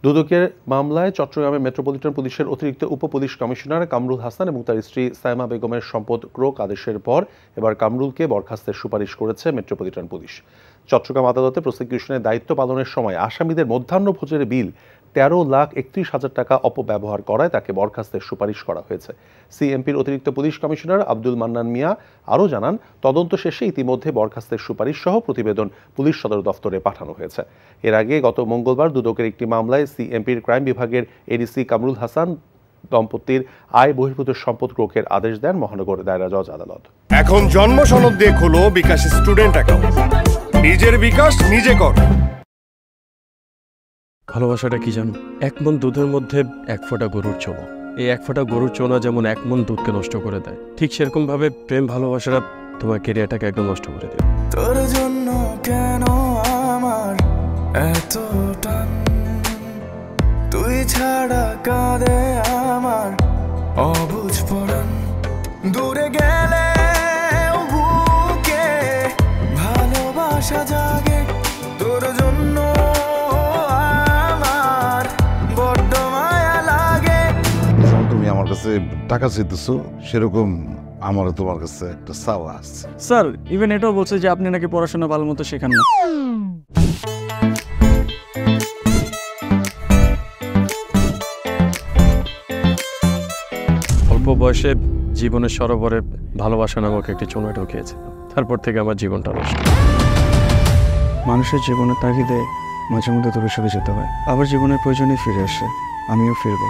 দুদকের মামলায় চট্টগ্রামের মেট্রোপলিটন পুলিশের অতিরিক্ত উপপুলিশ কমিশনার কামরুল হাসান এবং তার স্ত্রী সাইমা বেগমের সম্পদ ক্রোক আদেশের পর এবার কামরুলকে বরখাস্তের সুপারিশ করেছে মেট্রোপলিটন পুলিশ। চট্টগ্রাম আদালতে প্রসিকিউশনের দায়িত্ব পালনের সময় আসামিদের মধ্যাহ্নভোজের বিল 13,31,000 টাকা অপব্যবহার করায় তাকে বরখাস্তের সুপারিশ করা হয়েছে। সিএমপির অতিরিক্ত পুলিশ কমিশনার আব্দুল মান্নান মিয়া আরও জানান, তদন্ত শেষে ইতিমধ্যে বরখাস্তের সুপারিশ সহ প্রতিবেদন পুলিশ সদর দফতরে পাঠানো হয়েছে। এর আগে গত মঙ্গলবার দুদকের একটি মামলায় সিএমপির ক্রাইম বিভাগের এডিসি কামরুল হাসান দম্পতির আয় বহির্ভূত সম্পদ ক্রোকের আদেশ দেন মহানগর দায়রা জজ আদালত। এখন জন্ম সনদ দিয়ে খোলো বিকাশ স্টুডেন্ট অ্যাকাউন্ট। নিজের বিকাশ নিজে কর। ভালোবাসাটা কি জানো? 1 মণ দুধের মধ্যে 1 ফোঁটা গরুর চোনা। এই 1 ফোঁটা গরুর চোনা যেমন 1 মণ দুধকে নষ্ট করে দেয়, ঠিক সেরকম ভাবে প্রেম ভালোবাসাটা তোমার ক্যারিয়ারটাকে একদম নষ্ট করে দেয়। তোর জন্য কেন আমার এত টান, তুই ছাড়া কাঁদে আমার অবুঝ পরাণ, দূরে গেলে বুকে ভালোবাসা জাগে, তোর জন্য আমার বড্ড মায়া লাগে। তুমি আমার কাছে টাকা চাইতেছো, সেরকম আমারও তোমার কাছে একটা চাওয়া আছে। স্যার ইভেন এটাও বলছে যে আপনি নাকি পড়াশোনা ভালো মতো শেখান না। অল্প বয়সে জীবনের সরোবরে ভালোবাসা নামক একটি চোনা ঢুকিয়েছে, তারপর থেকে আমার জীবনটা নষ্ট। মানুষের জীবনের তাগিদে মাঝে মধ্যে দূরে সরে যেতে হয়, আবার জীবনের প্রয়োজনে ফিরে আসে। আমিও ফিরবো।